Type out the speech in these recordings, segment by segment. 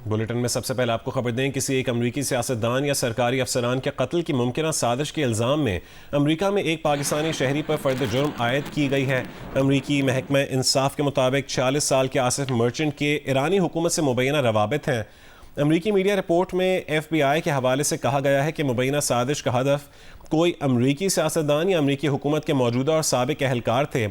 Bulletin में सबसे पहले आपको खबर दें, किसी एक अमरीकी सियासतदान या सरकारी अफसरान के कत्ल की मुमकिन साजिश के इल्ज़ाम में अमरीका में एक पाकिस्तानी शहरी पर फर्द जुर्म आयद की गई है। अमरीकी महकमा इंसाफ के मुताबिक 46 साल के आसिफ मर्चेंट के ईरानी हुकूमत से मुबैना रवाबित हैं। अमरीकी मीडिया रिपोर्ट में FBI के हवाले से कहा गया है कि मुबैना साजिश का हदफ कोई अमरीकी सियासतदान या अमरीकी हुकूमत के मौजूदा और साबिक अहलकार थे।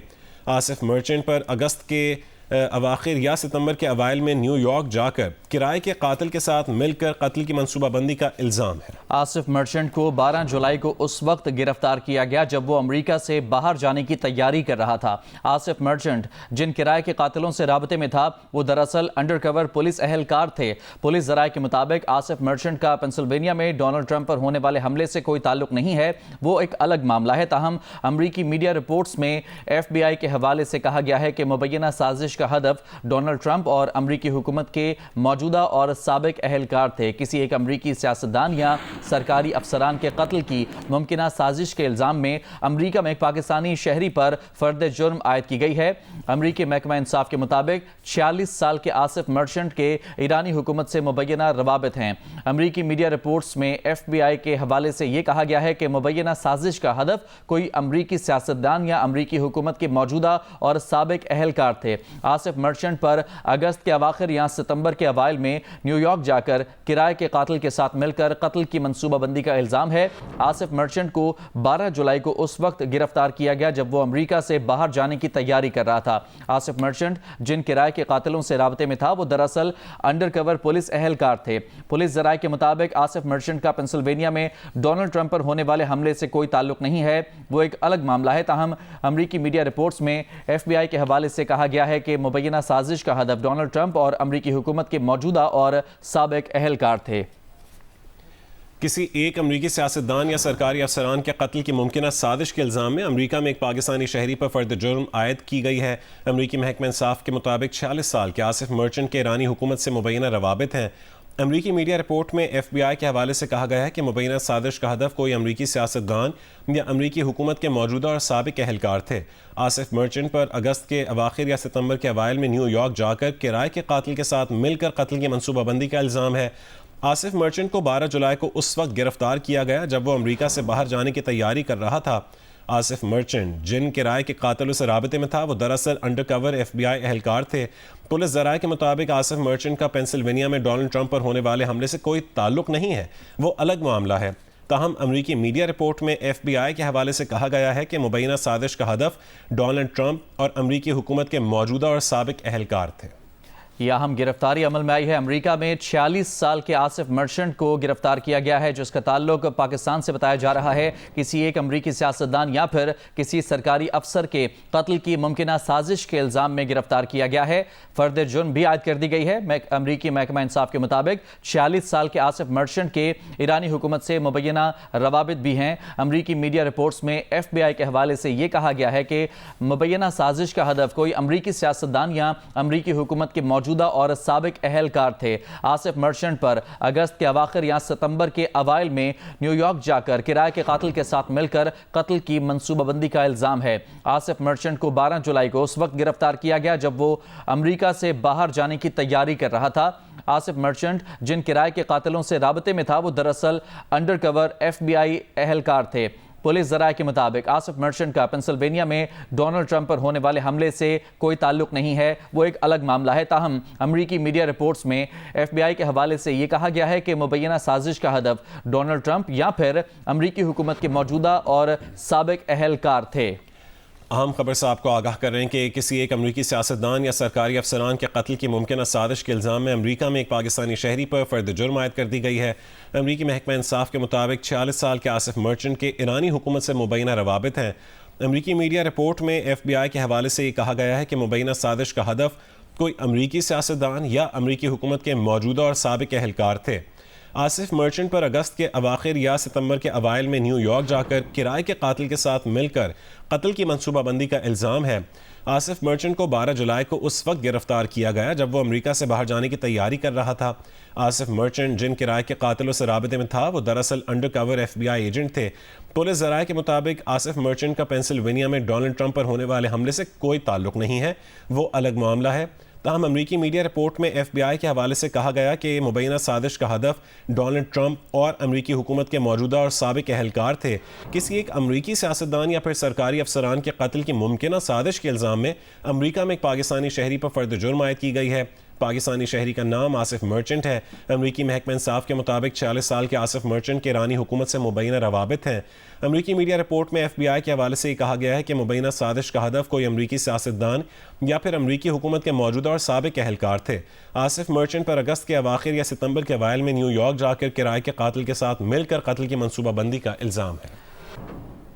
आसिफ मर्चेंट पर अगस्त के अवाखिर या सितंबर के अवाइल में न्यूयॉर्क जाकर किराए के कातिल के साथ मिलकर कत्ल की मनसूबाबंदी का इल्ज़ाम है। आसिफ मर्चेंट को 12 जुलाई को उस वक्त गिरफ्तार किया गया जब वो अमेरिका से बाहर जाने की तैयारी कर रहा था। आसिफ मर्चेंट जिन किराए के कातिलों से राबते में था वो दरअसल अंडरकवर पुलिस अहलकार थे। पुलिस ज़राए के मुताबिक आसिफ मर्चेंट का पेंसिल्वेनिया में डोनाल्ड ट्रंप पर होने वाले हमले से कोई ताल्लुक नहीं है, वो एक अलग मामला है। ताहम अमरीकी मीडिया रिपोर्ट्स में FBI के हवाले से कहा गया है कि मुबैना साजिश का हदफ डोनाल्ड ट्रंप और अमरीकी हुकूमत के मौजूदा और साबिक अहलकार थे। किसी एक अमरीकी सियासतदान या सरकारी अफसरान के कत्ल की मुमकिन साजिश के इल्ज़ाम में अमरीका में एक पाकिस्तानी शहरी पर फर्द जुर्म आयद की गई है। अमरीकी महकमा इंसाफ के मुताबिक 46 साल के आसिफ मर्चेंट के ईरानी हुकूमत से मुबैना रवाबित हैं। अमरीकी मीडिया रिपोर्ट्स में FBI के हवाले से यह कहा गया है कि मुबैना साजिश का हदफ कोई अमरीकी सियासतदान या अमरीकी हुकूमत के मौजूदा और साबिक अहलकार थे। आसिफ मर्चेंट पर अगस्त के अवाखिर या सितंबर के अवाइल में न्यूयॉर्क जाकर किराए के कातिल के साथ मिलकर कत्ल की मनसूबाबंदी का इल्ज़ाम है। आसिफ मर्चेंट को 12 जुलाई को उस वक्त गिरफ्तार किया गया जब वो अमेरिका से बाहर जाने की तैयारी कर रहा था। आसिफ मर्चेंट जिन किराए के कातिलों से राबते में था वो दरअसल अंडरकवर पुलिस अहलकार थे। पुलिस ज़राए के मुताबिक आसिफ मर्चेंट का पेंसिल्वेनिया में डोनाल्ड ट्रंप पर होने वाले हमले से कोई ताल्लुक नहीं है, वो एक अलग मामला है। ताहम अमरीकी मीडिया रिपोर्ट्स में FBI के हवाले से कहा गया है कि मुबैना साजिश का हदफ डोनाल्ड ट्रंप और अमरीकी हुकूमत के मौजूदा और साबिक अहलकार थे। किसी एक अमरीकी सियासतदान या सरकारी अफसरान के कत्ल की मुमकिन साजिश के इल्ज़ाम में अमरीका में एक पाकिस्तानी शहरी पर फर्द जुर्म आयद की गई है। अमरीकी महकमा इंसाफ के मुताबिक 46 साल के आसिफ मर्चेंट के ईरानी हुकूमत से मुबैना रवाबित हैं। अमरीकी मीडिया रिपोर्ट में FBI के हवाले से कहा गया है कि मुबैना साजिश का हदफ कोई अमरीकी सियासतदान या अमरीकी हुकूमत के मौजूदा और साबिक अहलकार थे। आसिफ मर्चेंट पर अगस्त के अवाखिर या सितंबर के अवाइल में न्यूयॉर्क जाकर किराए के कातिल के साथ मिलकर कत्ल की मनसूबाबंदी का इल्ज़ाम है। आसिफ मर्चेंट को 12 जुलाई को उस वक्त गिरफ्तार किया गया जब वो अमरीका से बाहर जाने की तैयारी कर रहा था। आसिफ मर्चेंट जिन किराए के कातिलों से राबते में था वो दरअसल अंडरकवर FBI अहलकार थे। पुलिस ज़राए के मुताबिक आसिफ मर्चेंट का पेंसिल्वेनिया में डोनाल्ड ट्रंप पर होने वाले हमले से कोई ताल्लुक नहीं है, वो अलग मामला है। ताहम अमरीकी मीडिया रिपोर्ट में FBI के हवाले से कहा गया है कि मुबैना साजिश का हदफ डोनाल्ड ट्रंप और अमरीकी हुकूमत के मौजूदा और साबिक अहलकार थे। यह अहम गिरफ्तारी अमल में आई है। अमेरिका में 46 साल के आसिफ मर्चेंट को गिरफ्तार किया गया है जिसका ताल्लुक पाकिस्तान से बताया जा रहा है। किसी एक अमरीकी सियासतदान या फिर किसी सरकारी अफसर के कत्ल की मुमकिन साजिश के इल्ज़ाम में गिरफ्तार किया गया है। फर्द जुर्म भी आयद कर दी गई है। अमरीकी महकमा इंसाफ के मुताबिक 46 साल के आसिफ मर्चेंट के ईरानी हुकूमत से मुबैना रवाबित भी हैं। अमरीकी मीडिया रिपोर्ट्स में FBI के हवाले से यह कहा गया है कि मुबैना साजिश का हदफ कोई अमरीकी सियासतदान या अमरीकी हुकूमत के मौजूदा और साबिक अहलकार थे। आसिफ मर्चेंट पर अगस्त के अवाखिर या सितंबर के अवाइल में न्यूयॉर्क जाकर किराए के कातिल के साथ मिलकर कत्ल की मनसूबाबंदी का इल्ज़ाम है। आसिफ मर्चेंट को 12 जुलाई को उस वक्त गिरफ्तार किया गया जब वो अमेरिका से बाहर जाने की तैयारी कर रहा था। आसिफ मर्चेंट जिन किराए के कातिलों से राबते में था वो दरअसल अंडरकवर FBI अहलकार थे। पुलिस ज़राए के मुताबिक आसिफ मर्चेंट का पेंसिल्वेनिया में डोनाल्ड ट्रंप पर होने वाले हमले से कोई ताल्लुक नहीं है, वो एक अलग मामला है। ताहम अमरीकी मीडिया रिपोर्ट्स में FBI के हवाले से ये कहा गया है कि मुबैना साजिश का हदफ डोनाल्ड ट्रंप या फिर अमरीकी हुकूमत के मौजूदा और साबिक अहलकार थे। अहम खबर से आपको आगाह कर रहे हैं कि किसी एक अमरीकी सियासतदान या सरकारी अफसरान के कत्ल की मुमकिन साजिश के इल्ज़ाम में अमरीका में एक पाकिस्तानी शहरी पर फर्द जुर्म आयद कर दी गई है। अमरीकी महकमा इंसाफ के मुताबिक 46 साल के आसिफ मर्चेंट के ईरानी हुकूमत से मुबैना रवाबित हैं। अमरीकी मीडिया रिपोर्ट में FBI के हवाले से ये कहा गया है कि मुबैना साजिश का हदफ कोई अमरीकी सियासतदान या अमरीकी हुकूमत के मौजूदा और साबिक अहलकार थे। आसिफ मर्चेंट पर अगस्त के अवाखिर या सितंबर के अवाइल में न्यूयॉर्क जाकर किराए के कातिल के साथ मिलकर कत्ल की मनसूबाबंदी का इल्ज़ाम है। आसिफ मर्चेंट को 12 जुलाई को उस वक्त गिरफ्तार किया गया जब वो अमेरिका से बाहर जाने की तैयारी कर रहा था। आसिफ मर्चेंट जिन किराए के कातिलों से राबते में था वो दरअसल अंडरकवर FBI एजेंट थे। पुलिस ज़राए के मुताबिक आसिफ मर्चेंट का पेंसिल्वेनिया में डोनाल्ड ट्रंप पर होने वाले हमले से कोई ताल्लुक नहीं है, वो अलग मामला है। ताहम अमरीकी मीडिया रिपोर्ट में FBI के हवाले से कहा गया कि मुबैना साजिश का हदफ डोनाल्ड ट्रंप और अमरीकी हुकूमत के मौजूदा और साबिक एहलकार थे। किसी एक अमरीकी सियासतदान या फिर सरकारी अफसरान के कत्ल की मुमकिन साजिश के इल्ज़ाम में अमरीका में एक पाकिस्तानी शहरी पर फर्द जुर्म आयद की गई है। पाकिस्तानी शहरी का नाम आसिफ मर्चेंट है। अमरीकी महकमा इंसाफ के मुताबिक 40 साल के आसिफ मर्चेंट के ईरानी हुकूमत से मुबैना रवाबित हैं। अमरीकी मीडिया रिपोर्ट में FBI के हवाले से कहा गया है कि मुबैना साजिश का हदफ कोई अमरीकी सियासतदान या फिर अमरीकी हुकूमत के मौजूदा और साबिक एहलकार थे। आसिफ मर्चेंट पर अगस्त के अवाखिर या सितंबर के अवाइल में न्यूयॉर्क जाकर किराए के कातिल के साथ मिलकर कत्ल की मनसूबाबंदी का इल्ज़ाम है।